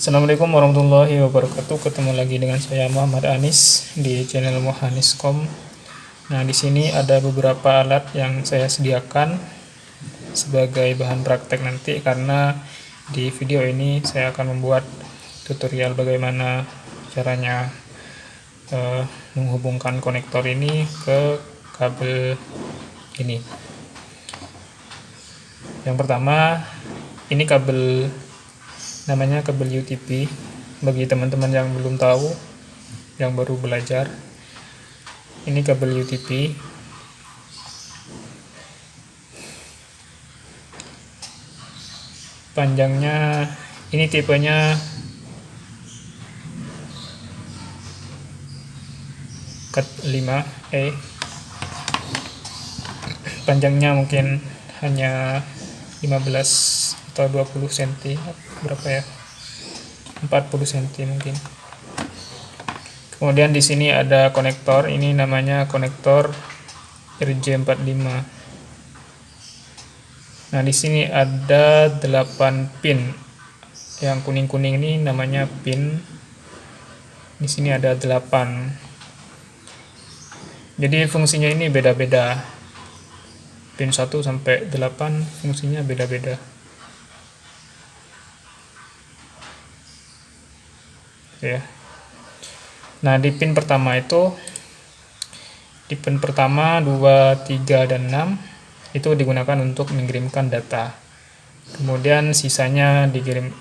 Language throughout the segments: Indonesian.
Assalamualaikum warahmatullahi wabarakatuh. Ketemu lagi dengan saya Muhammad Anis di channel Mohaniscom. Nah, di sini ada beberapa alat yang saya sediakan sebagai bahan praktek nanti, karena di video ini saya akan membuat tutorial bagaimana caranya menghubungkan konektor ini ke kabel ini. Yang pertama, ini kabel, namanya kabel UTP. Bagi teman-teman yang belum tahu, yang baru belajar, ini kabel UTP. Panjangnya, ini tipenya Cat 5E. Panjangnya mungkin hanya 15 atau 20 cm, berapa ya, 40 cm mungkin. Kemudian di sini ada konektor, ini namanya konektor RJ45. Nah, di sini ada 8 pin. Yang kuning-kuning ini namanya pin. Di sini ada 8. Jadi fungsinya ini beda-beda. Pin 1 sampai 8 fungsinya beda-beda. Ya. Nah, di pin pertama, 2, 3, dan 6 itu digunakan untuk mengirimkan data. Kemudian sisanya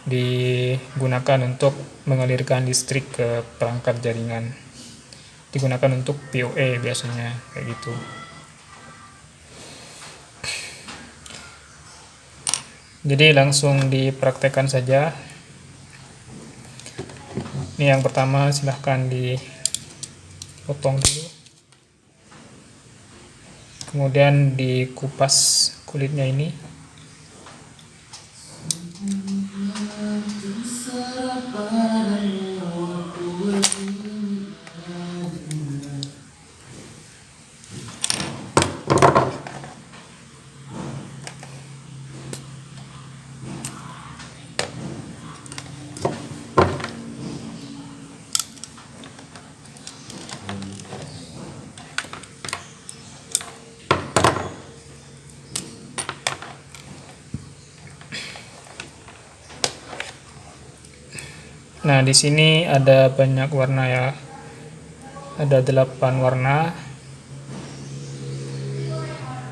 digunakan untuk mengalirkan listrik ke perangkat jaringan. Digunakan untuk PoE biasanya, kayak gitu. Jadi langsung dipraktekkan saja. Ini yang pertama, silahkan dipotong dulu, kemudian dikupas kulitnya ini. Nah, di sini ada banyak warna ya. Ada 8 warna.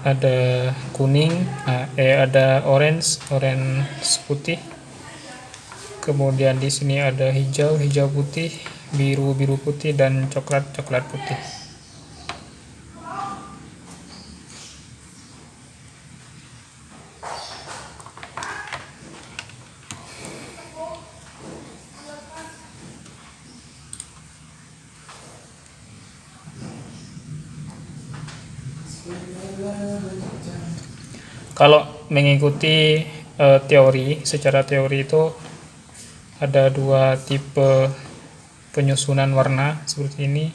Ada kuning, ada orange putih. Kemudian di sini ada hijau putih, biru putih, dan coklat putih. Kalau mengikuti secara teori itu ada 2 tipe penyusunan warna seperti ini.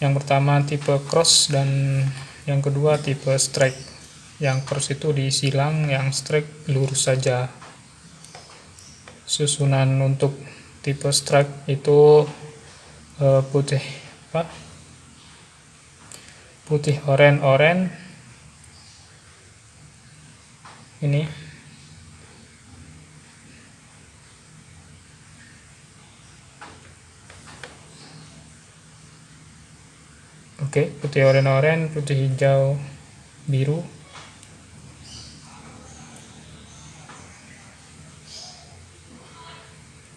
Yang pertama tipe cross, dan yang kedua tipe strike. Yang cross itu disilang, yang strike lurus saja. Susunan untuk tipe strike itu putih oranye ini. Oke, putih oranye, putih hijau, biru.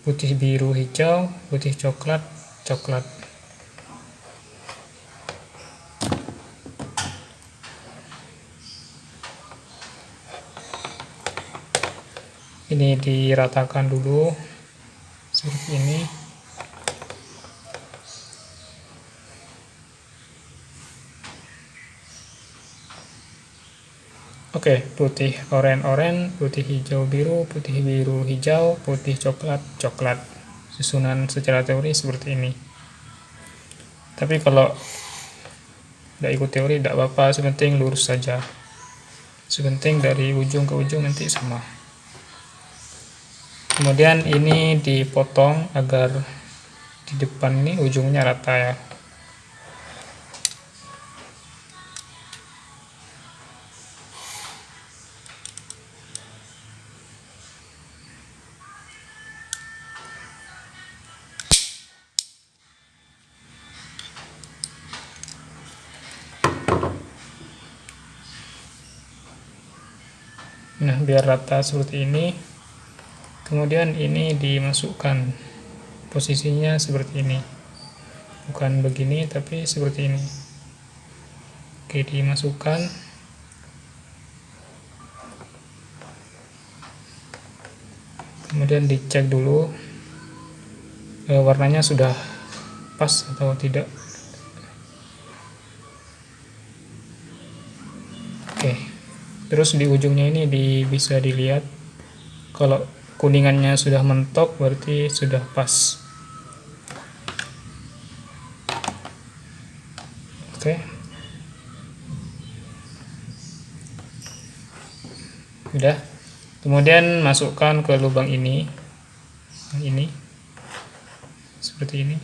Putih biru hijau, putih coklat. Ini diratakan dulu seperti ini. Oke, putih oranye, putih hijau biru, putih biru hijau, putih coklat. Susunan secara teori seperti ini. Tapi kalau tidak ikut teori tidak apa-apa, sepenting lurus saja. Sepenting dari ujung ke ujung nanti sama. Kemudian ini dipotong agar di depan ini ujungnya rata ya. Nah, biar rata seperti ini. Kemudian ini dimasukkan, posisinya seperti ini, bukan begini tapi seperti ini. Oke, dimasukkan. Kemudian dicek dulu warnanya sudah pas atau tidak. Oke, terus di ujungnya ini bisa dilihat kalau kuningannya sudah mentok berarti sudah pas. Oke, udah. Kemudian masukkan ke lubang ini seperti ini.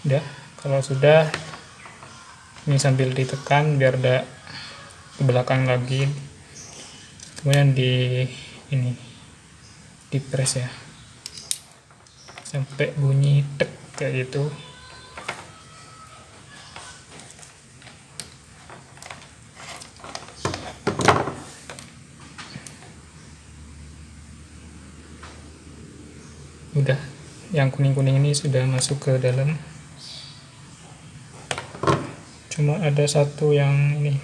Udah, kalau sudah, ini sambil ditekan biar ada ke belakang lagi. Kemudian di press ya, sampai bunyi tek kayak gitu. Udah, yang kuning-kuning ini sudah masuk ke dalam. Cuma ada satu yang ini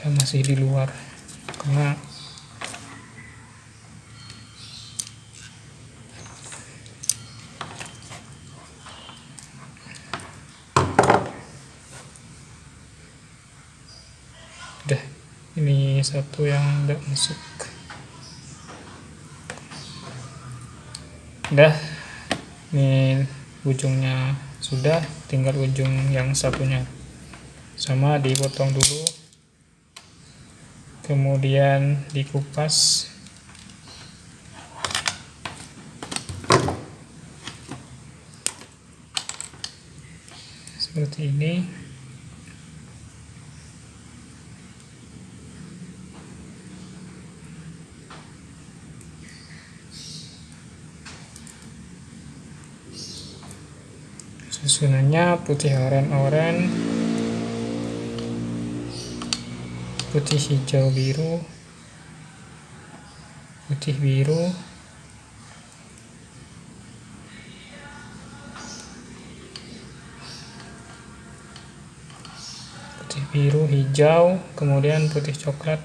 masih di luar karena udah, ini satu yang tidak masuk. Udah, ini ujungnya sudah, tinggal ujung yang satunya sama dipotong dulu, kemudian dikupas seperti ini. Susunannya putih oranye, putih hijau biru, putih biru, putih biru, hijau, kemudian putih coklat.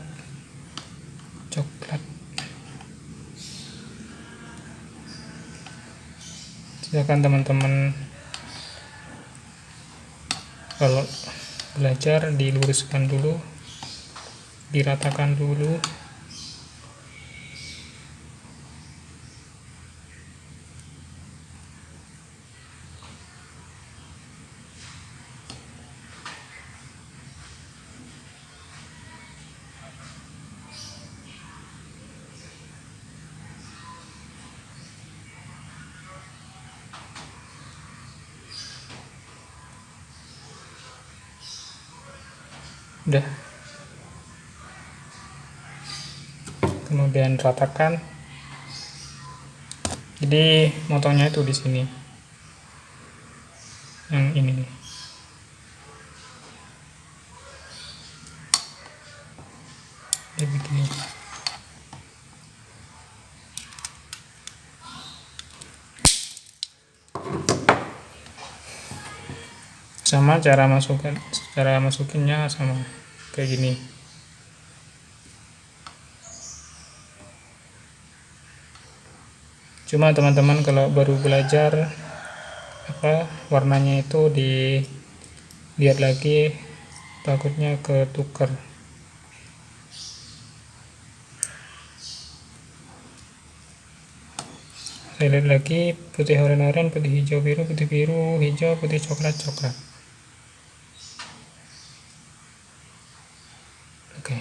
Silakan teman-teman kalau belajar diluruskan dulu, diratakan dulu. Udah, kemudian ratakan. Jadi motongnya itu di sini, yang ini nih. Jadi begini. Sama cara masukinnya sama kayak gini. Cuma teman-teman kalau baru belajar warnanya itu dilihat lagi, takutnya ketukar. highlight lagi, putih oranye, putih hijau biru, hijau, putih coklat. Oke.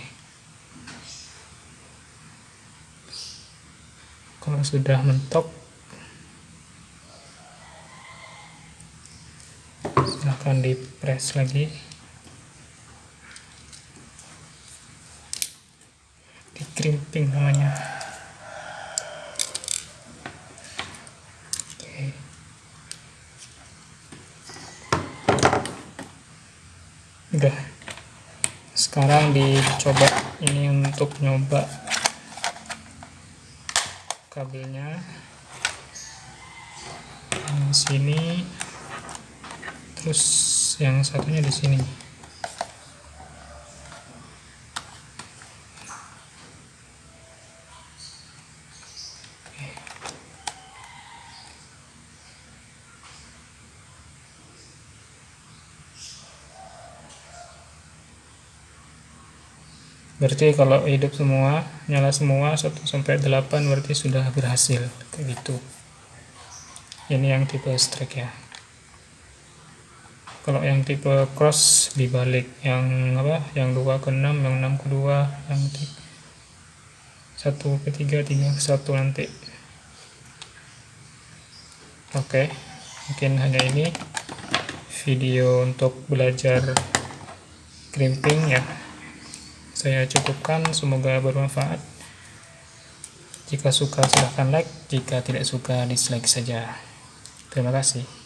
Kalau sudah mentok, silahkan di press lagi, di crimping namanya. Oke. Udah, sekarang dicoba. Ini untuk nyoba kabelnya di sini, terus yang satunya di sini. Berarti kalau hidup semua, nyala semua 1 sampai 8 berarti sudah berhasil, kayak gitu. Ini yang tipe strike ya. Kalau yang tipe cross dibalik, yang apa? Yang 2 ke 6, yang 6 ke 2, yang 1 ke 3, 3 ke 1 nanti. Oke, mungkin hanya ini video untuk belajar crimping ya. Saya cukupkan, semoga bermanfaat. Jika suka silahkan like, jika tidak suka dislike saja. Terima kasih.